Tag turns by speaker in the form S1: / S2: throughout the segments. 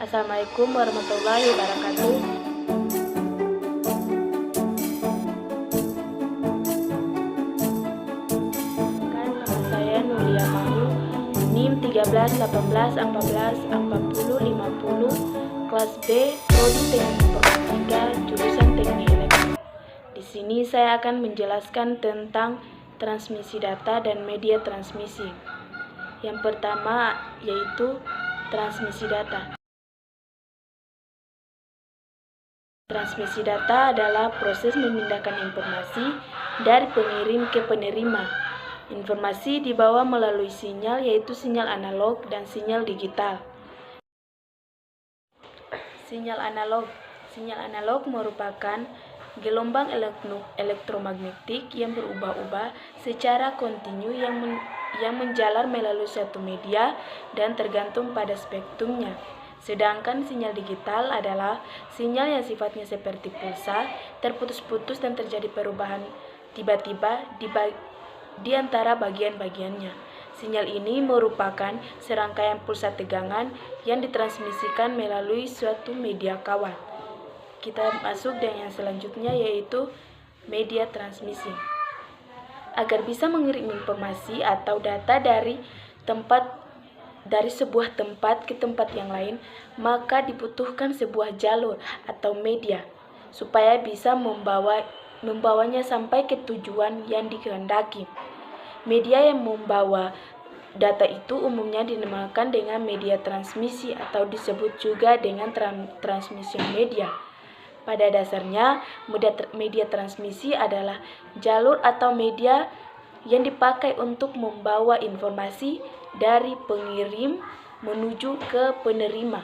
S1: Assalamualaikum warahmatullahi wabarakatuh. Nama saya Nulia Mahu, NIM 1318144050, kelas B, Prodi Teknik Informatika, jurusan Teknik Elektro. Di sini saya akan menjelaskan tentang transmisi data dan media transmisi. Yang pertama yaitu transmisi data. Transmisi data adalah proses memindahkan informasi dari pengirim ke penerima. Informasi dibawa melalui sinyal, yaitu sinyal analog dan sinyal digital. Sinyal analog merupakan gelombang elektromagnetik yang berubah-ubah secara kontinu yang menjalar melalui suatu media dan tergantung pada spektrumnya. Sedangkan sinyal digital adalah sinyal yang sifatnya seperti pulsa, terputus-putus dan terjadi perubahan tiba-tiba di antara bagian-bagiannya. Sinyal ini merupakan serangkaian pulsa tegangan yang ditransmisikan melalui suatu media kawat. Kita masuk dengan yang selanjutnya, yaitu media transmisi. Agar bisa mengirim informasi atau data dari sebuah tempat ke tempat yang lain, maka dibutuhkan sebuah jalur atau media supaya bisa membawanya sampai ke tujuan yang dikehendaki. Media yang membawa data itu umumnya dinamakan dengan media transmisi atau disebut juga dengan transmission media. Pada dasarnya, media transmisi adalah jalur atau media yang dipakai untuk membawa informasi dari pengirim menuju ke penerima.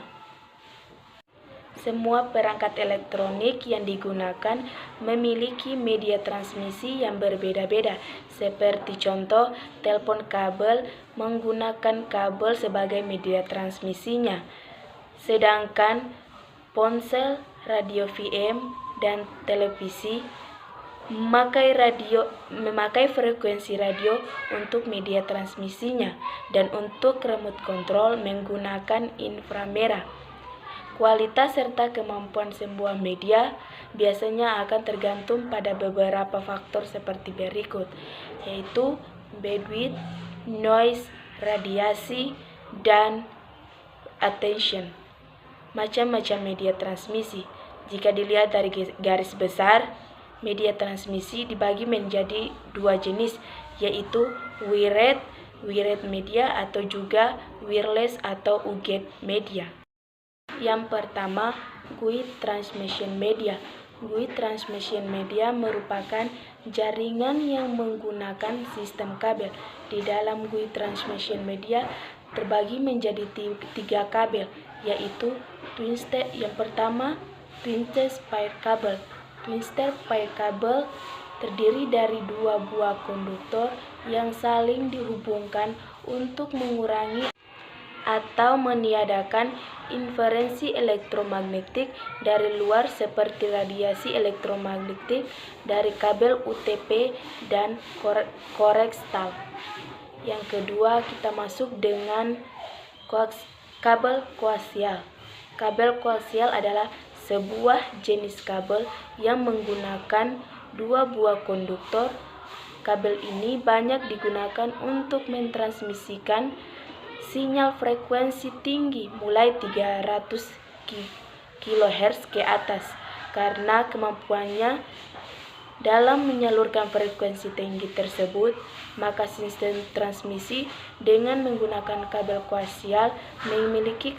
S1: Semua perangkat elektronik yang digunakan memiliki media transmisi yang berbeda-beda. Seperti contoh, telepon kabel menggunakan kabel sebagai media transmisinya. Sedangkan ponsel, radio FM, dan televisi memakai frekuensi radio untuk media transmisinya, dan untuk remote control menggunakan inframerah. Kualitas serta kemampuan sebuah media biasanya akan tergantung pada beberapa faktor seperti berikut, yaitu bandwidth, noise, radiasi, dan attention. Macam-macam media transmisi. Jika dilihat dari garis besar, media transmisi dibagi menjadi dua jenis, yaitu wired media atau juga wireless atau UGET media. Yang pertama, guide transmission media. Guide transmission media merupakan jaringan yang menggunakan sistem kabel. Di dalam guide transmission media terbagi menjadi tiga kabel, yaitu yang pertama, twin-stage pair kabel. Twin-stage pair kabel terdiri dari dua buah konduktor yang saling dihubungkan untuk mengurangi atau meniadakan interferensi elektromagnetik dari luar seperti radiasi elektromagnetik dari kabel UTP dan koaksial. Yang kedua, kita masuk dengan kabel koaksial. Kabel koaksial adalah sebuah jenis kabel yang menggunakan dua buah konduktor. Kabel ini banyak digunakan untuk mentransmisikan sinyal frekuensi tinggi mulai 300 kHz ke atas. Karena kemampuannya dalam menyalurkan frekuensi tinggi tersebut, maka sistem transmisi dengan menggunakan kabel koaksial memiliki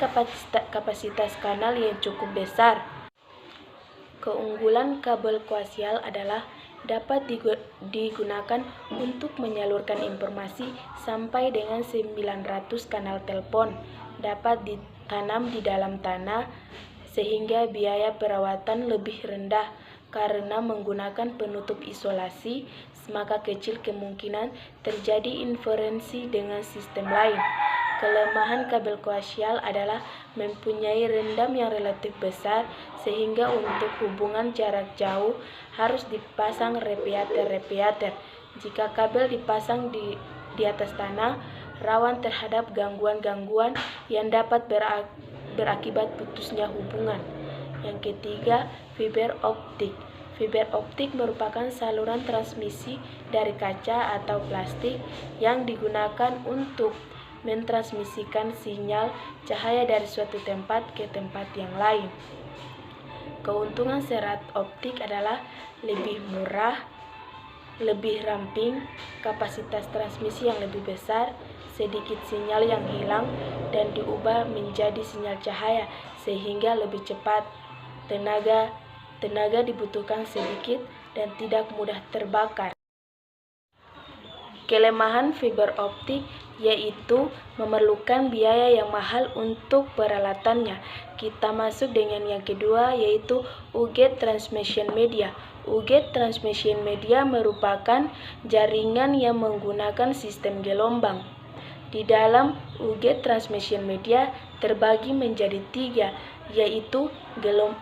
S1: kapasitas kanal yang cukup besar. Keunggulan kabel koaksial adalah dapat digunakan untuk menyalurkan informasi sampai dengan 900 kanal telepon, dapat ditanam di dalam tanah sehingga biaya perawatan lebih rendah. Karena menggunakan penutup isolasi, maka kecil kemungkinan terjadi interferensi dengan sistem lain. Kelemahan kabel koaksial adalah mempunyai rendam yang relatif besar, sehingga untuk hubungan jarak jauh harus dipasang repeater. Jika kabel dipasang di atas tanah, rawan terhadap gangguan-gangguan yang dapat berakibat putusnya hubungan. Yang ketiga, fiber optik. Fiber optik merupakan saluran transmisi dari kaca atau plastik yang digunakan untuk mentransmisikan sinyal cahaya dari suatu tempat ke tempat yang lain. Keuntungan serat optik adalah lebih murah, lebih ramping, kapasitas transmisi yang lebih besar, sedikit sinyal yang hilang dan diubah menjadi sinyal cahaya sehingga lebih cepat. Tenaga dibutuhkan sedikit dan tidak mudah terbakar. Kelemahan fiber optik yaitu memerlukan biaya yang mahal untuk peralatannya. Kita masuk dengan yang kedua, yaitu UGET Transmission Media. UGET Transmission Media merupakan jaringan yang menggunakan sistem gelombang. Di dalam UGET Transmission Media terbagi menjadi 3, yaitu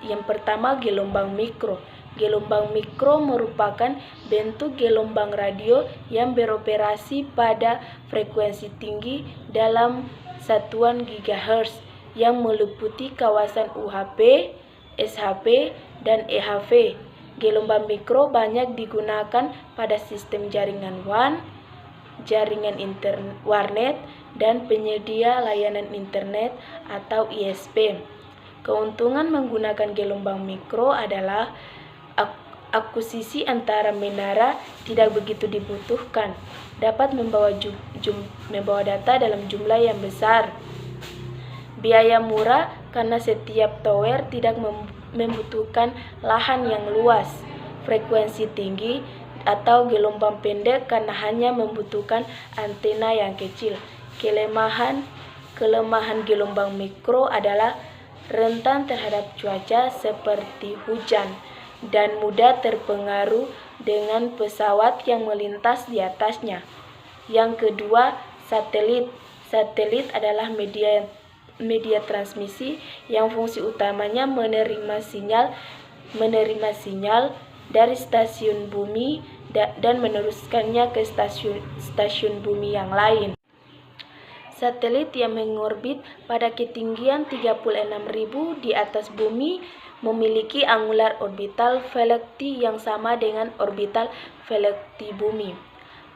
S1: yang pertama gelombang mikro. Gelombang mikro merupakan bentuk gelombang radio yang beroperasi pada frekuensi tinggi dalam satuan gigahertz yang meliputi kawasan UHF, SHF, dan EHF. Gelombang mikro banyak digunakan pada sistem jaringan WAN, jaringan warnet, dan penyedia layanan internet atau ISP. Keuntungan menggunakan gelombang mikro adalah akuisisi antara menara tidak begitu dibutuhkan, dapat membawa data dalam jumlah yang besar. Biaya murah karena setiap tower tidak membutuhkan lahan yang luas. Frekuensi tinggi atau gelombang pendek karena hanya membutuhkan antena yang kecil. Kelemahan gelombang mikro adalah rentan terhadap cuaca seperti hujan dan mudah terpengaruh dengan pesawat yang melintas di atasnya. Yang kedua, satelit. Satelit adalah media transmisi yang fungsi utamanya menerima sinyal dari stasiun bumi dan meneruskannya ke stasiun bumi yang lain. Satelit yang mengorbit pada ketinggian 36.000 di atas bumi memiliki angular orbital velocity yang sama dengan orbital velocity bumi.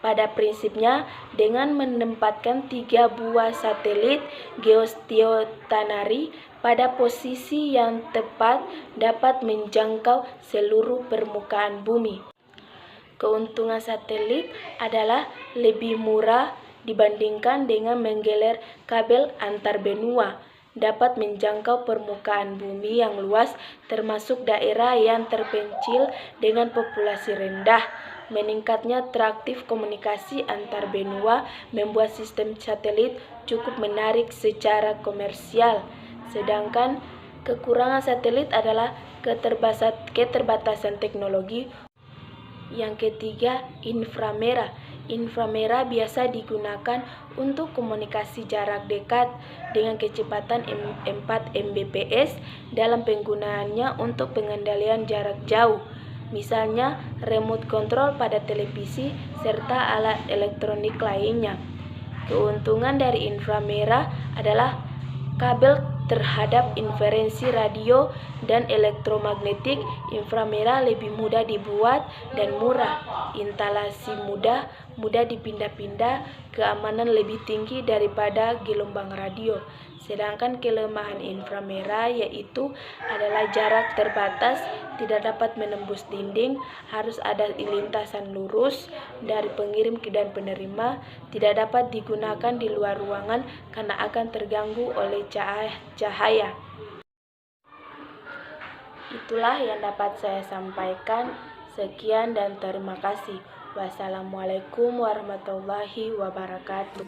S1: Pada prinsipnya, dengan menempatkan 3 buah satelit geostationary pada posisi yang tepat dapat menjangkau seluruh permukaan bumi. Keuntungan satelit adalah lebih murah dibandingkan dengan menggelar kabel antar benua, dapat menjangkau permukaan bumi yang luas termasuk daerah yang terpencil dengan populasi rendah. Meningkatnya traktif komunikasi antar benua membuat sistem satelit cukup menarik secara komersial. Sedangkan kekurangan satelit adalah keterbatasan teknologi. Yang ketiga, inframerah. Inframerah biasa digunakan untuk komunikasi jarak dekat dengan kecepatan 4 Mbps dalam penggunaannya untuk pengendalian jarak jauh, misalnya remote control pada televisi serta alat elektronik lainnya. Keuntungan dari inframerah adalah kabel terhadap interferensi radio dan elektromagnetik. Inframerah lebih mudah dibuat dan murah, instalasi mudah dipindah-pindah, keamanan lebih tinggi daripada gelombang radio. Sedangkan kelemahan inframerah yaitu adalah jarak terbatas, tidak dapat menembus dinding, harus ada lintasan lurus dari pengirim dan penerima, tidak dapat digunakan di luar ruangan karena akan terganggu oleh cahaya. Itulah yang dapat saya sampaikan. Sekian dan terima kasih. Wassalamualaikum warahmatullahi wabarakatuh.